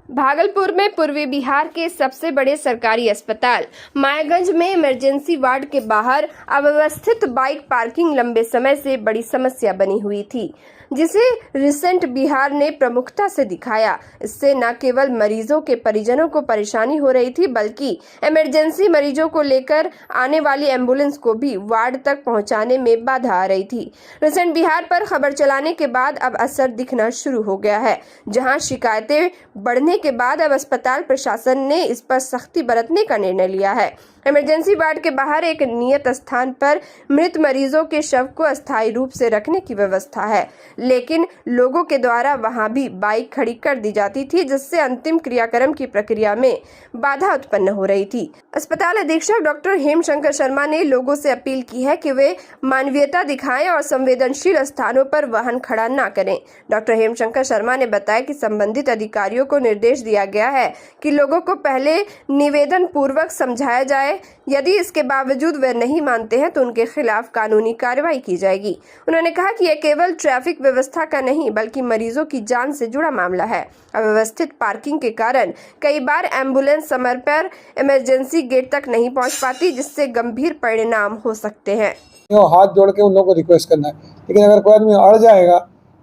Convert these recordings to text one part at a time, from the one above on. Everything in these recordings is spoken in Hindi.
भागलपुर में पूर्वी बिहार के सबसे बड़े सरकारी अस्पताल मायागंज में इमरजेंसी वार्ड के बाहर अव्यवस्थित बाइक पार्किंग लंबे समय से बड़ी समस्या बनी हुई थी, जिसे रिसेंट बिहार ने प्रमुखता से दिखाया। इससे न केवल मरीजों के परिजनों को परेशानी हो रही थी, बल्कि इमरजेंसी मरीजों को लेकर आने वाली एम्बुलेंस को भी वार्ड तक पहुंचाने में बाधा आ रही थी। रिसेंट बिहार पर खबर चलाने के बाद अब असर दिखना शुरू हो गया है, जहां शिकायतें बढ़ने के बाद अब अस्पताल प्रशासन ने इस पर सख्ती बरतने का निर्णय लिया है। इमरजेंसी वार्ड के बाहर एक नियत स्थान पर मृत मरीजों के शव को अस्थायी रूप से रखने की व्यवस्था है, लेकिन लोगों के द्वारा वहां भी बाइक खड़ी कर दी जाती थी, जिससे अंतिम क्रियाक्रम की प्रक्रिया में बाधा उत्पन्न हो रही थी। अस्पताल अधीक्षक डॉक्टर हेमशंकर शर्मा ने लोगों से अपील की है कि वे मानवीयता दिखाएं और संवेदनशील स्थानों पर वाहन खड़ा न करें। डॉक्टर हेमशंकर शर्मा ने बताया कि संबंधित अधिकारियों को निर्देश दिया गया है कि लोगों को पहले निवेदन पूर्वक समझाया जाए। यदि इसके बावजूद वे नहीं मानते हैं तो उनके खिलाफ कानूनी कार्रवाई की जाएगी। उन्होंने कहा कि यह केवल ट्रैफिक व्यवस्था का नहीं बल्कि मरीजों की जान से जुड़ा मामला है। अव्यवस्थित पार्किंग के कारण कई बार एम्बुलेंस समय पर इमरजेंसी गेट तक नहीं पहुंच पाती, जिससे गंभीर परिणाम हो सकते हैं। हाथ जोड़ के उन लोगों को रिक्वेस्ट करना है, लेकिन अगर कोई आदमी अड़ जाएगा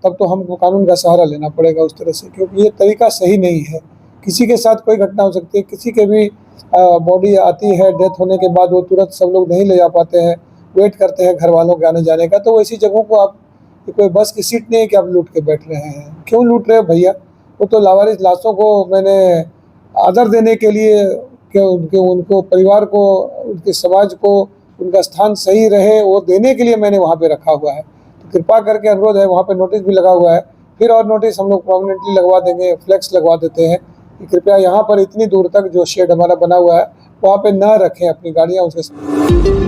तब तो हमको कानून का सहारा लेना पड़ेगा उस तरह से, क्योंकि ये तरीका सही नहीं है। किसी के साथ कोई घटना हो सकती है, किसी के भी बॉडी आती है डेथ होने के बाद, वो तुरंत सब लोग नहीं ले जा पाते हैं, वेट करते हैं घर वालों के आने जाने का। तो ऐसी जगहों को आप, कोई बस की सीट नहीं है कि आप लूट के बैठ रहे हैं। क्यों लूट रहे हैं भैया? वो तो लावारिस लाशों को मैंने आदर देने के लिए कि उनको परिवार को, उनके समाज को उनका स्थान सही रहे, वो देने के लिए मैंने वहाँ पे रखा हुआ है। तो कृपा करके अनुरोध है, वहाँ पे नोटिस भी लगा हुआ है, फिर और नोटिस हम लोग परमानेंटली लगवा देंगे, फ्लैक्स लगवा देते हैं कि कृपया यहाँ पर इतनी दूर तक जो शेड हमारा बना हुआ है वहाँ पे न रखें अपनी गाड़ियाँ उसके।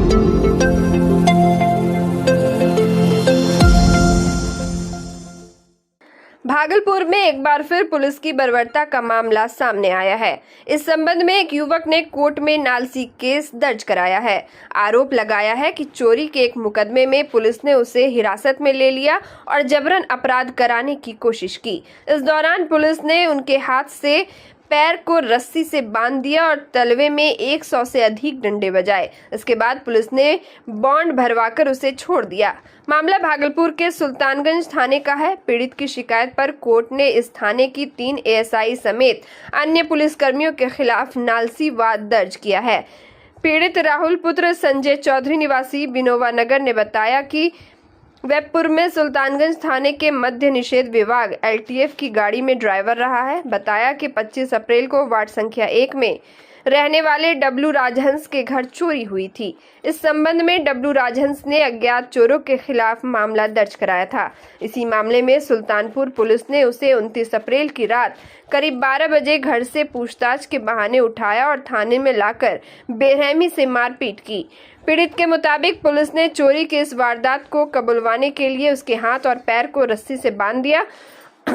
भागलपुर में एक बार फिर पुलिस की बर्बरता का मामला सामने आया है। इस संबंध में एक युवक ने कोर्ट में नालसी केस दर्ज कराया है। आरोप लगाया है कि चोरी के एक मुकदमे में पुलिस ने उसे हिरासत में ले लिया और जबरन अपराध कराने की कोशिश की। इस दौरान पुलिस ने उनके हाथ से पैर को रस्सी से बांध दिया और तलवे में 100 से अधिक डंडे बजाए। इसके बाद पुलिस ने बॉन्ड भरवाकर उसे छोड़ दिया। मामला भागलपुर के सुल्तानगंज थाने का है। पीड़ित की शिकायत पर कोर्ट ने इस थाने की 3 एएसआई समेत अन्य पुलिसकर्मियों के खिलाफ नालसी वाद दर्ज किया है। पीड़ित राहुल पुत्र संजय चौधरी निवासी बिनोवा नगर ने बताया कि वह पूर्व में सुल्तानगंज थाने के मद्य निषेध विभाग एलटीएफ की गाड़ी में ड्राइवर रहा है। बताया कि 25 अप्रैल को वार्ड संख्या 1 में रहने वाले डब्लू राजहंस के घर चोरी हुई थी। इस संबंध में डब्लू राजहंस ने अज्ञात चोरों के खिलाफ मामला दर्ज कराया था। इसी मामले में सुल्तानपुर पुलिस ने उसे 29 अप्रैल की रात करीब 12 बजे घर से पूछताछ के बहाने उठाया और थाने में लाकर बेरहमी से मारपीट की। पीड़ित के मुताबिक पुलिस ने चोरी के इस वारदात को कबूलवाने के लिए उसके हाथ और पैर को रस्सी से बांध दिया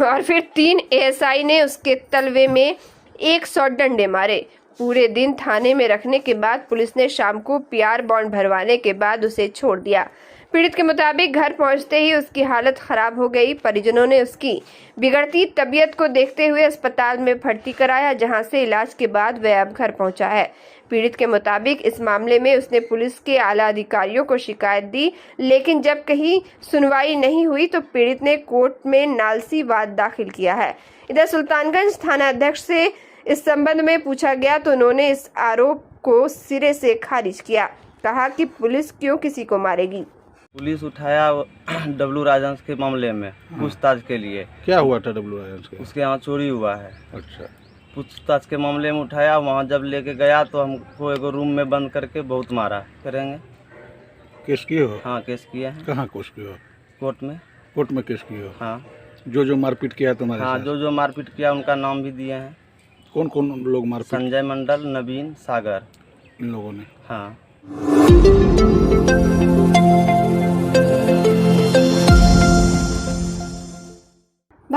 और फिर 3 एएसआई ने उसके तलवे में 100 डंडे मारे। पूरे दिन थाने में रखने के बाद पुलिस ने शाम को पीआर बॉन्ड भरवाने के बाद उसे छोड़ दिया। पीड़ित के मुताबिक घर पहुंचते ही उसकी हालत खराब हो गई। परिजनों ने उसकी बिगड़ती तबीयत को देखते हुए अस्पताल में भर्ती कराया, जहां से इलाज के बाद वह अब घर पहुंचा है। पीड़ित के मुताबिक इस मामले में उसने पुलिस के आला अधिकारियों को शिकायत दी, लेकिन जब कहीं सुनवाई नहीं हुई तो पीड़ित ने कोर्ट में नालसी वाद दाखिल किया है। इधर सुल्तानगंज थाना अध्यक्ष से इस संबंध में पूछा गया तो उन्होंने इस आरोप को सिरे से खारिज किया। कहा कि पुलिस क्यों किसी को मारेगी। पुलिस उठाया डब्लू राजहंस के मामले में पूछताछ के लिए। क्या हुआ था डब्लू राजहंस के? उसके यहाँ चोरी हुआ है। अच्छा। पूछताछ के मामले में उठाया, वहाँ जब लेके गया तो हमको एक रूम में बंद करके बहुत मारा। करेंगे केस किए हो? हाँ, केस किया है। कहाँ केस किए हो? कोर्ट में। कोर्ट में केस किए हो? हाँ। जो मारपीट किया तुम्हारे हाँ, साथ? जो मारपीट किया उनका नाम भी दिए हैं। कौन कौन लोग मारपीट? संजय मंडल, नवीन, सागर, इन लोगों ने। हाँ।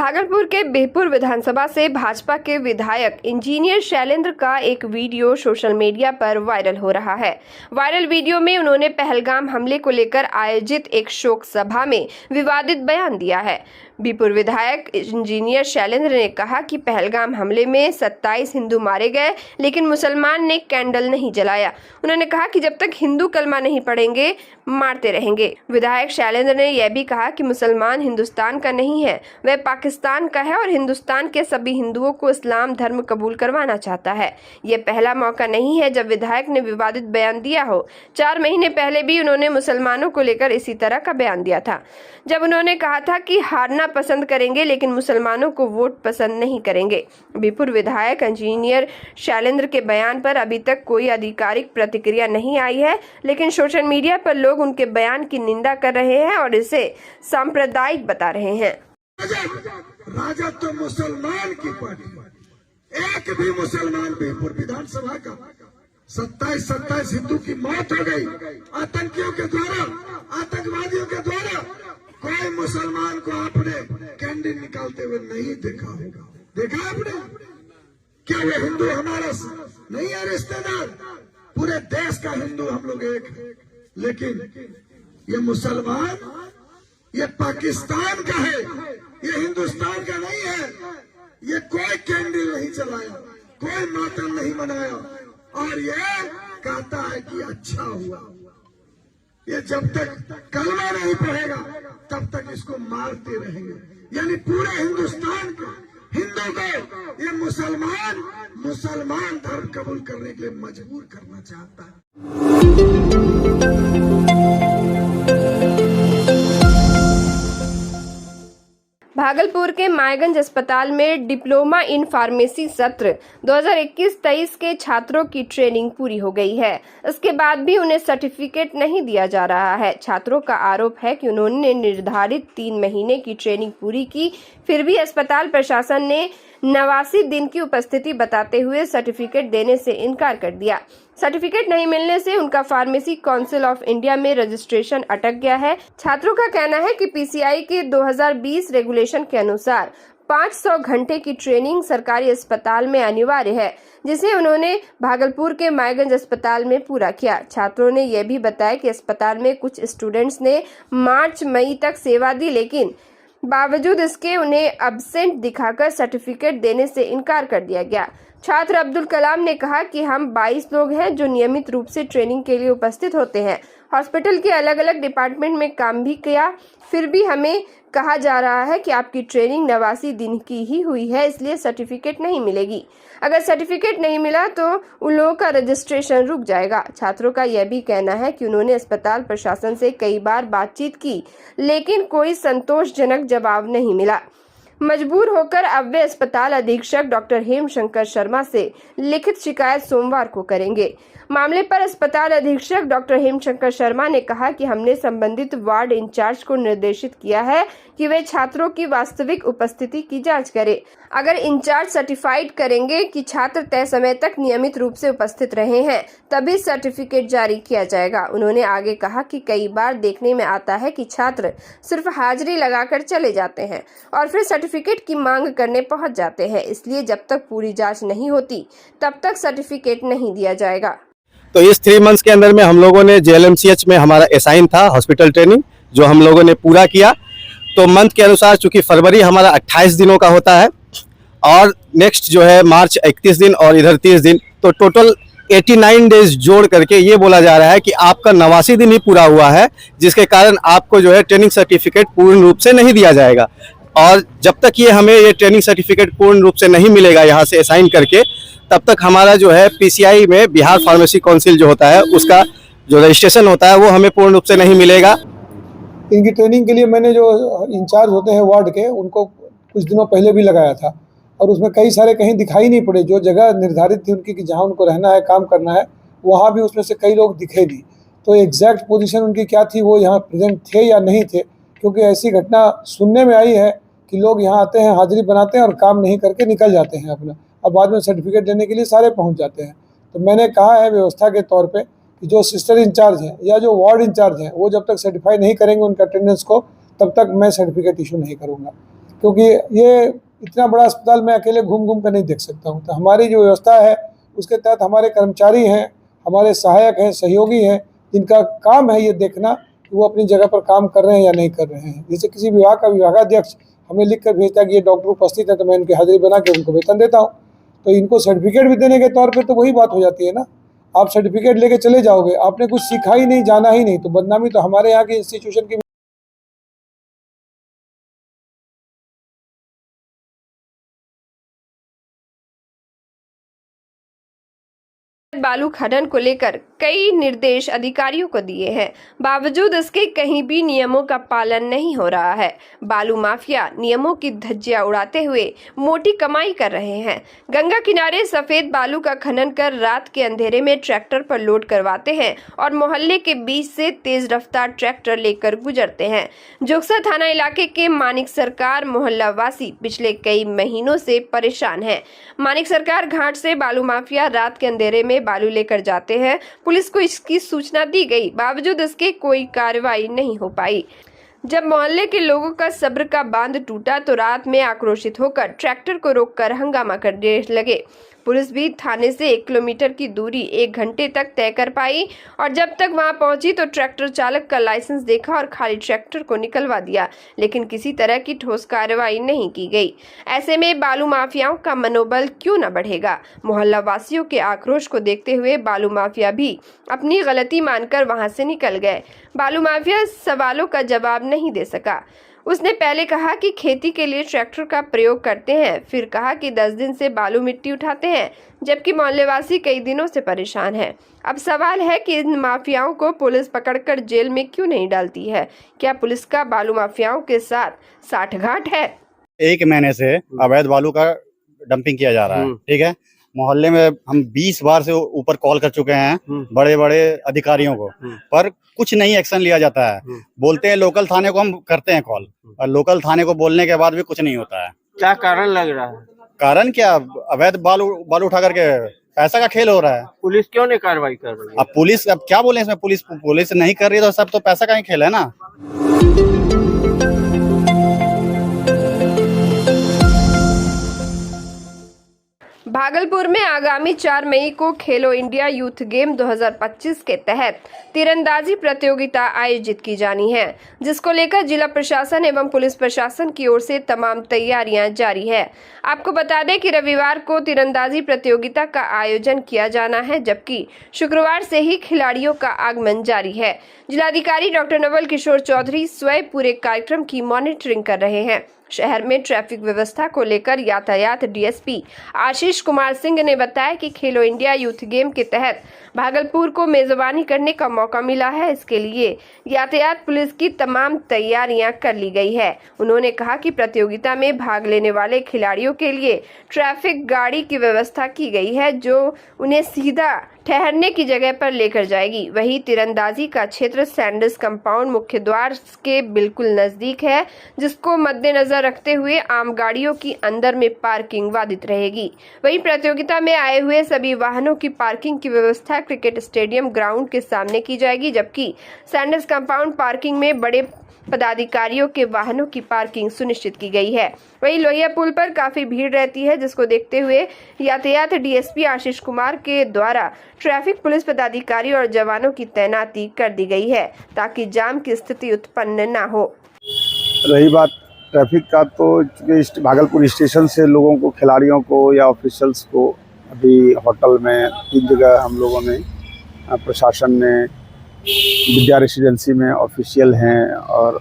भागलपुर के बिहपुर विधानसभा से भाजपा के विधायक इंजीनियर शैलेंद्र का एक वीडियो सोशल मीडिया पर वायरल हो रहा है। वायरल वीडियो में उन्होंने पहलगाम हमले को लेकर आयोजित एक शोक सभा में विवादित बयान दिया है। बिहपुर विधायक इंजीनियर शैलेंद्र ने कहा कि पहलगाम हमले में 27 हिंदू मारे गए, लेकिन मुसलमान ने कैंडल नहीं जलाया। उन्होंने कहा कि जब तक हिंदू कलमा नहीं पढ़ेंगे मारते रहेंगे। विधायक शैलेंद्र ने यह भी कहा कि मुसलमान हिंदुस्तान का नहीं है, वह पाकिस्तान का है और हिंदुस्तान के सभी हिंदुओं को इस्लाम धर्म कबूल करवाना चाहता है। ये पहला मौका नहीं है जब विधायक ने विवादित बयान दिया हो। 4 महीने पहले भी उन्होंने मुसलमानों को लेकर इसी तरह का बयान दिया था, जब उन्होंने कहा था कि हारना पसंद करेंगे लेकिन मुसलमानों को वोट पसंद नहीं करेंगे। बिहपुर विधायक इंजीनियर शैलेंद्र के बयान पर अभी तक कोई आधिकारिक प्रतिक्रिया नहीं आई है, लेकिन सोशल मीडिया पर लोग उनके बयान की निंदा कर रहे हैं और इसे सांप्रदायिक बता रहे हैं। राजद तो मुसलमान की पार्टी, एक भी मुसलमान बिहपुर विधानसभा का 27 हिंदू की मौत हो गई आतंकियों के द्वारा, आतंकवादियों के द्वारा। कोई मुसलमान को आपने कैंडल निकालते हुए नहीं देखा होगा। देखा आपने? क्या वो हिंदू हमारा नहीं है रिश्तेदार? पूरे देश का हिंदू हम लोग एक है, लेकिन ये मुसलमान, ये पाकिस्तान का है, ये हिंदुस्तान का नहीं है। ये कोई कैंडल नहीं चलाया, कोई मातम नहीं मनाया और ये कहता है कि अच्छा हुआ। ये जब तक कलमा नहीं पढ़ेगा तब तक इसको मारते रहेंगे। यानी पूरे हिंदुस्तान को, हिंदू को ये मुसलमान धर्म कबूल करने के लिए मजबूर करना चाहता है। भागलपुर के मायगंज अस्पताल में डिप्लोमा इन फार्मेसी सत्र 2021-23 के छात्रों की ट्रेनिंग पूरी हो गई है। इसके बाद भी उन्हें सर्टिफिकेट नहीं दिया जा रहा है। छात्रों का आरोप है कि उन्होंने निर्धारित 3 महीने की ट्रेनिंग पूरी की, फिर भी अस्पताल प्रशासन ने 89 दिन की उपस्थिति बताते हुए सर्टिफिकेट देने से इनकार कर दिया। सर्टिफिकेट नहीं मिलने से उनका फार्मेसी काउंसिल ऑफ इंडिया में रजिस्ट्रेशन अटक गया है। छात्रों का कहना है कि पीसीआई के 2020 रेगुलेशन के अनुसार 500 घंटे की ट्रेनिंग सरकारी अस्पताल में अनिवार्य है, जिसे उन्होंने भागलपुर के मायगंज अस्पताल में पूरा किया। छात्रों ने यह भी बताया कि अस्पताल में कुछ स्टूडेंट्स ने मार्च मई तक सेवा दी, लेकिन बावजूद इसके उन्हें एब्सेंट दिखाकर सर्टिफिकेट देने से इनकार कर दिया गया। छात्र अब्दुल कलाम ने कहा कि हम 22 लोग हैं जो नियमित रूप से ट्रेनिंग के लिए उपस्थित होते हैं। हॉस्पिटल के अलग अलग डिपार्टमेंट में काम भी किया, फिर भी हमें कहा जा रहा है कि आपकी ट्रेनिंग 89 दिन की ही हुई है, इसलिए सर्टिफिकेट नहीं मिलेगी। अगर सर्टिफिकेट नहीं मिला तो उन लोगों का रजिस्ट्रेशन रुक जाएगा। छात्रों का यह भी कहना है कि उन्होंने अस्पताल प्रशासन से कई बार बातचीत की, लेकिन कोई संतोषजनक जवाब नहीं मिला। मजबूर होकर अब वे अस्पताल अधीक्षक डॉक्टर हेमशंकर शर्मा से लिखित शिकायत सोमवार को करेंगे। मामले पर अस्पताल अधीक्षक डॉक्टर हेमशंकर शर्मा ने कहा कि हमने संबंधित वार्ड इंचार्ज को निर्देशित किया है कि वे छात्रों की वास्तविक उपस्थिति की जांच करें। अगर इंचार्ज सर्टिफाइड करेंगे कि छात्र तय समय तक नियमित रूप से उपस्थित रहे हैं, तभी सर्टिफिकेट जारी किया जाएगा। उन्होंने आगे कहा कि कई बार देखने में आता है कि छात्र सिर्फ हाजिरी लगाकर चले जाते हैं और फिर सर्टिफिकेट की मांग करने पहुंच जाते हैं, इसलिए जब तक पूरी जांच नहीं होती तब तक सर्टिफिकेट नहीं दिया जाएगा। तो इस 3 मंथ्स के अंदर में हम लोगों ने JLMCH में हमारा असाइन था हॉस्पिटल ट्रेनिंग, जो हम लोगों ने पूरा किया। तो मंथ के अनुसार चूंकि फरवरी हमारा 28 दिनों का होता है और नेक्स्ट जो है मार्च 31 दिन और इधर 30 दिन, तो टोटल 89 डेज जोड़ करके ये बोला जा रहा है कि आपका 89 दिन ही पूरा हुआ है, जिसके कारण आपको जो है ट्रेनिंग सर्टिफिकेट पूर्ण रूप से नहीं दिया जाएगा। और जब तक ये हमें ये ट्रेनिंग सर्टिफिकेट पूर्ण रूप से नहीं मिलेगा यहाँ से असाइन करके, तब तक हमारा जो है पीसीआई में बिहार फार्मेसी काउंसिल जो होता है उसका जो रजिस्ट्रेशन होता है वो हमें पूर्ण रूप से नहीं मिलेगा। इनकी ट्रेनिंग के लिए मैंने जो इंचार्ज होते हैं वार्ड के, उनको कुछ दिनों पहले भी लगाया था और उसमें कई सारे कहीं दिखाई नहीं पड़े। जो जगह निर्धारित थी उनकी कि जहाँ उनको रहना है, काम करना है, वहाँ भी उसमें से कई लोग दिखे नहीं। तो एग्जैक्ट पोजीशन उनकी क्या थी, वो यहाँ प्रेजेंट थे या नहीं थे, क्योंकि ऐसी घटना सुनने में आई है कि लोग यहाँ आते हैं, हाजिरी बनाते हैं और काम नहीं करके निकल जाते हैं अपना, अब बाद में सर्टिफिकेट लेने के लिए सारे पहुँच जाते हैं। तो मैंने कहा है व्यवस्था के तौर पर कि जो सिस्टर इंचार्ज हैं या जो वार्ड इंचार्ज हैं, वो जब तक सर्टिफाई नहीं करेंगे उनका अटेंडेंस को, तब तक मैं सर्टिफिकेट इशू नहीं करूँगा। क्योंकि ये इतना बड़ा अस्पताल मैं अकेले घूम घूम कर नहीं देख सकता हूँ। तो हमारी जो व्यवस्था है उसके तहत हमारे कर्मचारी हैं, हमारे सहायक हैं, सहयोगी हैं, जिनका काम है ये देखना कि वो अपनी जगह पर काम कर रहे हैं या नहीं कर रहे हैं। जैसे किसी विभाग का विभागाध्यक्ष हमें लिख कर भेजता है कि ये डॉक्टर उपस्थित है, तो मैं इनकी हाजिरी बना के उनको वेतन देता हूँ। तो इनको सर्टिफिकेट भी देने के तौर पे तो वही बात हो जाती है ना, आप सर्टिफिकेट लेके चले जाओगे, आपने कुछ सीखा ही नहीं, जाना ही नहीं, तो बदनामी तो हमारे यहाँ के इंस्टीट्यूशन की। बालू खनन को लेकर कई निर्देश अधिकारियों को दिए हैं, बावजूद इसके कहीं भी नियमों का पालन नहीं हो रहा है। बालू माफिया नियमों की धज्जियां उड़ाते हुए मोटी कमाई कर रहे हैं। गंगा किनारे सफेद बालू का खनन कर रात के अंधेरे में ट्रैक्टर पर लोड करवाते हैं और मोहल्ले के बीच से तेज रफ्तार ट्रैक्टर लेकर गुजरते हैं। जोगसा थाना इलाके के मानिक सरकार मोहल्ला वासी पिछले कई महीनों से परेशान है। मानिक सरकार घाट से बालू माफिया रात के अंधेरे में बालू लेकर जाते हैं। पुलिस को इसकी सूचना दी गई, बावजूद इसके कोई कार्रवाई नहीं हो पाई। जब मोहल्ले के लोगों का सब्र का बांध टूटा तो रात में आक्रोशित होकर ट्रैक्टर को रोककर हंगामा करने लगे। पुलिस भी थाने से 1 किलोमीटर की दूरी 1 घंटे तक तय कर पाई और जब तक वहां पहुंची तो ट्रैक्टर चालक का लाइसेंस देखा और खाली ट्रैक्टर को निकलवा दिया, लेकिन किसी तरह की ठोस कार्रवाई नहीं की गई। ऐसे में बालू माफियाओं का मनोबल क्यों न बढ़ेगा। मोहल्ला वासियों के आक्रोश को देखते हुए बालू माफिया भी अपनी गलती मानकर वहां से निकल गए। बालू माफिया सवालों का जवाब नहीं दे सका। उसने पहले कहा कि खेती के लिए ट्रैक्टर का प्रयोग करते हैं, फिर कहा कि 10 दिन से बालू मिट्टी उठाते हैं, जबकि मोहल्लेवासी कई दिनों से परेशान हैं। अब सवाल है कि इन माफियाओं को पुलिस पकड़कर जेल में क्यों नहीं डालती है। क्या पुलिस का बालू माफियाओं के साथ साठगांठ है? 1 महीने से अवैध बालू का डंपिंग किया जा रहा है, ठीक है। मोहल्ले में हम 20 बार से ऊपर कॉल कर चुके हैं बड़े बड़े अधिकारियों को, पर कुछ नहीं एक्शन लिया जाता है। बोलते हैं लोकल थाने को हम करते हैं कॉल, और लोकल थाने को बोलने के बाद भी कुछ नहीं होता है। क्या कारण लग रहा है? कारण क्या, अवैध बालू उठा करके पैसा का खेल हो रहा है। पुलिस क्यों नहीं कार्रवाई कर रही है? अब पुलिस, अब क्या बोले इसमें, पुलिस नहीं कर रही है तो सब तो पैसा का ही खेल है ना। भागलपुर में आगामी 4 मई को खेलो इंडिया यूथ गेम 2025 के तहत तीरंदाजी प्रतियोगिता आयोजित की जानी है, जिसको लेकर जिला प्रशासन एवं पुलिस प्रशासन की ओर से तमाम तैयारियां जारी है। आपको बता दें कि रविवार को तीरंदाजी प्रतियोगिता का आयोजन किया जाना है, जबकि शुक्रवार से ही खिलाड़ियों का आगमन जारी है। जिलाधिकारी डॉक्टर नवल किशोर चौधरी स्वयं पूरे कार्यक्रम की मॉनिटरिंग कर रहे हैं। शहर में ट्रैफिक व्यवस्था को लेकर यातायात डीएसपी आशीष कुमार सिंह ने बताया कि खेलो इंडिया यूथ गेम के तहत भागलपुर को मेजबानी करने का मौका मिला है। इसके लिए यातायात पुलिस की तमाम तैयारियां कर ली गई है। उन्होंने कहा कि प्रतियोगिता में भाग लेने वाले खिलाड़ियों के लिए ट्रैफिक गाड़ी की व्यवस्था की गई है, जो उन्हें सीधा ठहरने की जगह पर लेकर जाएगी। वहीं तीरंदाजी का क्षेत्र सैंडल्स कंपाउंड मुख्य द्वार के बिल्कुल नजदीक है, जिसको मद्देनजर रखते हुए आम गाड़ियों की अंदर में पार्किंग बाधित रहेगी। वहीं प्रतियोगिता में आए हुए सभी वाहनों की पार्किंग की व्यवस्था क्रिकेट स्टेडियम ग्राउंड के सामने की जाएगी, जबकि सैंडल्स कंपाउंड पार्किंग में बड़े पदाधिकारियों के वाहनों की पार्किंग सुनिश्चित की गई है। वहीं लोहिया पुल पर काफी भीड़ रहती है, जिसको देखते हुए यातायात डीएसपी आशीष कुमार के द्वारा ट्रैफिक पुलिस पदाधिकारी और जवानों की तैनाती कर दी गई है, ताकि जाम की स्थिति उत्पन्न न हो। रही बात ट्रैफिक का, तो भागलपुर स्टेशन से लोगों को, खिलाड़ियों को या ऑफिशियल्स को अभी होटल में 3 जगह हम लोगों ने, प्रशासन ने, विद्या रेसिडेंसी में ऑफिशियल हैं और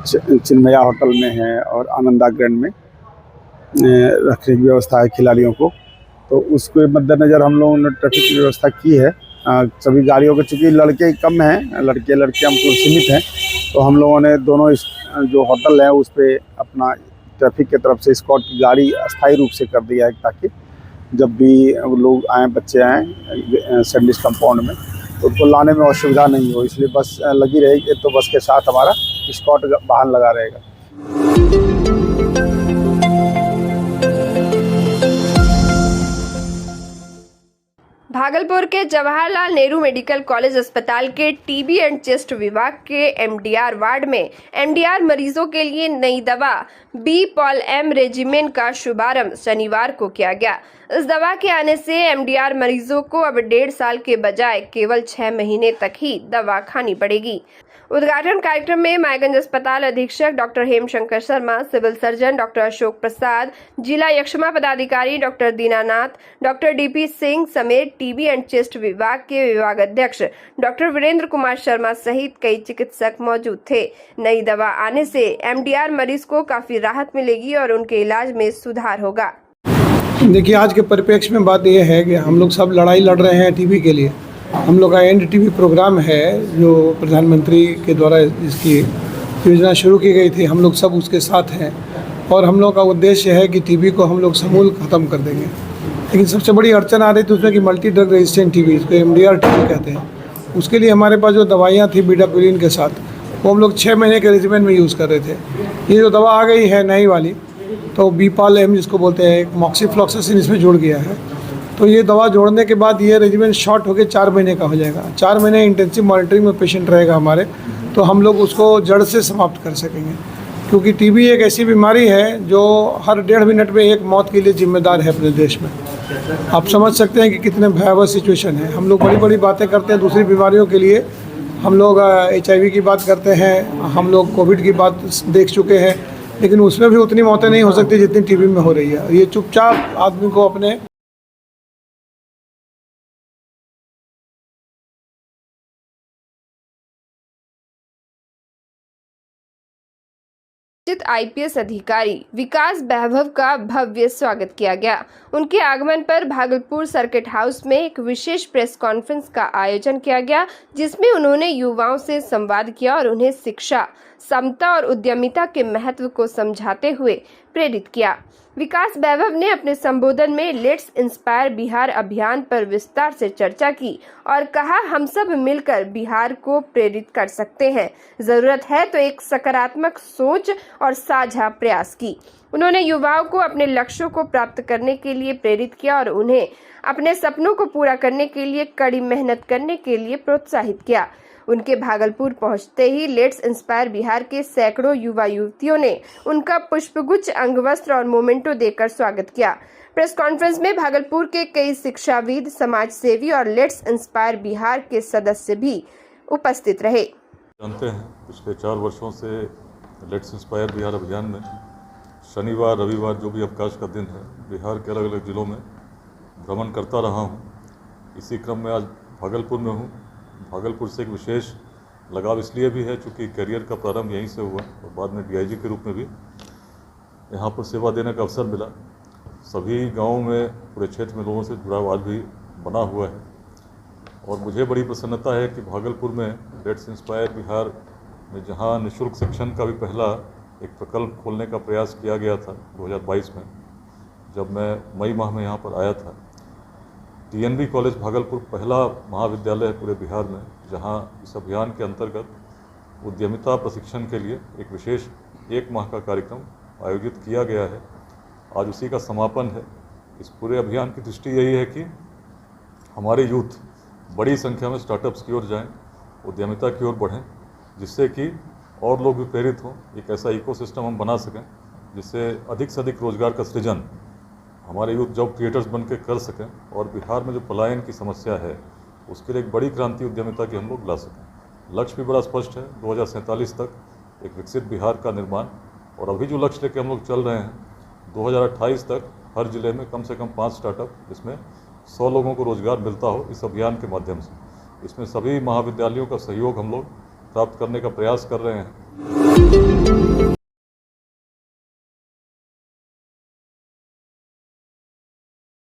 चिन्मया होटल में है और आनंदा ग्रैंड में रखने की व्यवस्था है खिलाड़ियों को। तो उसके मद्देनज़र हम लोगों ने ट्रैफिक की व्यवस्था की है। सभी गाड़ियों के, चूँकि लड़के कम हैं, लड़कियाँ हम तो सीमित हैं, तो हम लोगों ने दोनों जो होटल है उस पर अपना ट्रैफिक की तरफ से स्कॉट की गाड़ी अस्थायी रूप से कर दिया है, ताकि जब भी लोग आएँ, बच्चे आएँ सैंडल्स कंपाउंड में, तो उनको लाने में असुविधा नहीं हो, इसलिए बस लगी रहेगी। तो बस के साथ हमारा स्कॉट वाहन लगा रहेगा। भागलपुर के जवाहरलाल नेहरू मेडिकल कॉलेज अस्पताल के टीबी एंड चेस्ट विभाग के एमडीआर वार्ड में एमडीआर मरीजों के लिए नई दवा बी-पॉल-एम रेजिमेन का शुभारंभ शनिवार को किया गया। इस दवा के आने से एमडीआर मरीजों को अब 1.5 साल के बजाय केवल 6 महीने तक ही दवा खानी पड़ेगी। उद्घाटन कार्यक्रम में मायगंज अस्पताल अधीक्षक doctor Hemshankar Sharma, civil surgeon doctor Ashok Prasad, जिला यक्ष्मा पदाधिकारी doctor Dinanath, doctor D P Singh समेत टीबी एंड चेस्ट विभाग के विभाग अध्यक्ष डॉक्टर वीरेंद्र कुमार शर्मा सहित कई चिकित्सक मौजूद थे। नई दवा आने से एमडीआर मरीज को काफी राहत मिलेगी और उनके इलाज में सुधार होगा। देखिए, आज के परिप्रेक्ष्य में बात यह है कि हम लोग सब लड़ाई लड़ रहे हैं टीबी के लिए। हम लोग का एंड टीबी प्रोग्राम है जो प्रधानमंत्री के द्वारा इसकी योजना शुरू की गई थी। हम लोग सब उसके साथ हैं और हम लोग का उद्देश्य है कि टीबी को हम लोग समूल ख़त्म कर देंगे। लेकिन सबसे बड़ी अड़चन आ रही थी उसमें कि मल्टी ड्रग रेजिस्टेंट टीबी, इसको एमडीआर टीबी कहते हैं। उसके लिए हमारे पास जो दवाइयाँ थी बीटाक्विलिन के साथ, वो हम लोग 6 महीने के रेजिमेन में यूज़ कर रहे थे। ये जो दवा आ गई है नई वाली, तो बी-पॉल-एम जिसको बोलते हैं, एक मॉक्सीफ्लॉक्सासिन इसमें जुड़ गया है। तो ये दवा जोड़ने के बाद ये रेजिमेंट शॉर्ट होकर 4 महीने का हो जाएगा। 4 महीने इंटेंसिव मॉनिटरिंग में पेशेंट रहेगा हमारे, तो हम लोग उसको जड़ से समाप्त कर सकेंगे। क्योंकि टीबी एक ऐसी बीमारी है जो हर 1.5 मिनट में एक मौत के लिए जिम्मेदार है अपने देश में। आप समझ सकते हैं कि कितने भयावह सिचुएशन है। हम लोग बड़ी बड़ी बातें करते हैं दूसरी बीमारियों के लिए, हम लोग HIV की बात करते हैं, हम लोग कोविड की बात देख चुके हैं, लेकिन उसमें भी उतनी मौतें नहीं हो सकती जितनी टीबी में हो रही है। ये चुपचाप आदमी को अपने आईपीएस अधिकारी विकास वैभव का भव्य स्वागत किया गया। उनके आगमन पर भागलपुर सर्किट हाउस में एक विशेष प्रेस कॉन्फ्रेंस का आयोजन किया गया, जिसमें उन्होंने युवाओं से संवाद किया और उन्हें शिक्षा, समता और उद्यमिता के महत्व को समझाते हुए प्रेरित किया। विकास वैभव ने अपने संबोधन में लेट्स इंस्पायर बिहार अभियान पर विस्तार से चर्चा की और कहा, हम सब मिलकर बिहार को प्रेरित कर सकते हैं। जरूरत है तो एक सकारात्मक सोच और साझा प्रयास की। उन्होंने युवाओं को अपने लक्ष्यों को प्राप्त करने के लिए प्रेरित किया और उन्हें अपने सपनों को पूरा करने के लिए कड़ी मेहनत करने के लिए प्रोत्साहित किया। उनके भागलपुर पहुंचते ही लेट्स इंस्पायर बिहार के सैकड़ों युवा युवतियों ने उनका पुष्पगुच्छ, अंगवस्त्र और मोमेंटो देकर स्वागत किया। प्रेस कॉन्फ्रेंस में भागलपुर के कई शिक्षाविद, समाज सेवी और लेट्स इंस्पायर बिहार के सदस्य भी उपस्थित रहे। जानते हैं पिछले 4 वर्षों से लेट्स इंस्पायर बिहार अभियान में शनिवार, रविवार जो भी अवकाश का दिन है, बिहार के अलग अलग जिलों में भ्रमण करता रहा हूं। इसी क्रम में आज भागलपुर में हूं। भागलपुर से एक विशेष लगाव इसलिए भी है चूँकि करियर का प्रारंभ यहीं से हुआ और बाद में DIG के रूप में भी यहाँ पर सेवा देने का अवसर मिला। सभी गाँवों में, पूरे क्षेत्र में लोगों से जुड़ाव आज भी बना हुआ है और मुझे बड़ी प्रसन्नता है कि भागलपुर में लेट्स इंस्पायर बिहार में जहाँ निःशुल्क शिक्षण का भी पहला एक प्रकल्प खोलने का प्रयास किया गया था 2022 में, जब मैं मई माह में यहाँ पर आया था। TNB कॉलेज भागलपुर पहला महाविद्यालय है पूरे बिहार में जहां इस अभियान के अंतर्गत उद्यमिता प्रशिक्षण के लिए एक विशेष 1 माह का कार्यक्रम आयोजित किया गया है। आज उसी का समापन है। इस पूरे अभियान की दृष्टि यही है कि हमारे यूथ बड़ी संख्या में स्टार्टअप्स की ओर जाएं, उद्यमिता की ओर बढ़ें, जिससे कि और लोग भी प्रेरित हों। एक ऐसा इकोसिस्टम हम बना सकें जिससे अधिक से अधिक रोजगार का सृजन हमारे यूथ जॉब क्रिएटर्स बन के कर सकें और बिहार में जो पलायन की समस्या है उसके लिए एक बड़ी क्रांति उद्यमिता की हम लोग ला सकें। लक्ष्य भी बड़ा स्पष्ट है, 2047 तक एक विकसित बिहार का निर्माण। और अभी जो लक्ष्य लेके हम लोग चल रहे हैं, 2028 तक हर जिले में कम से कम 5 स्टार्टअप जिसमें 100 लोगों को रोजगार मिलता हो इस अभियान के माध्यम से। इसमें सभी महाविद्यालयों का सहयोग हम लोग प्राप्त करने का प्रयास कर रहे हैं।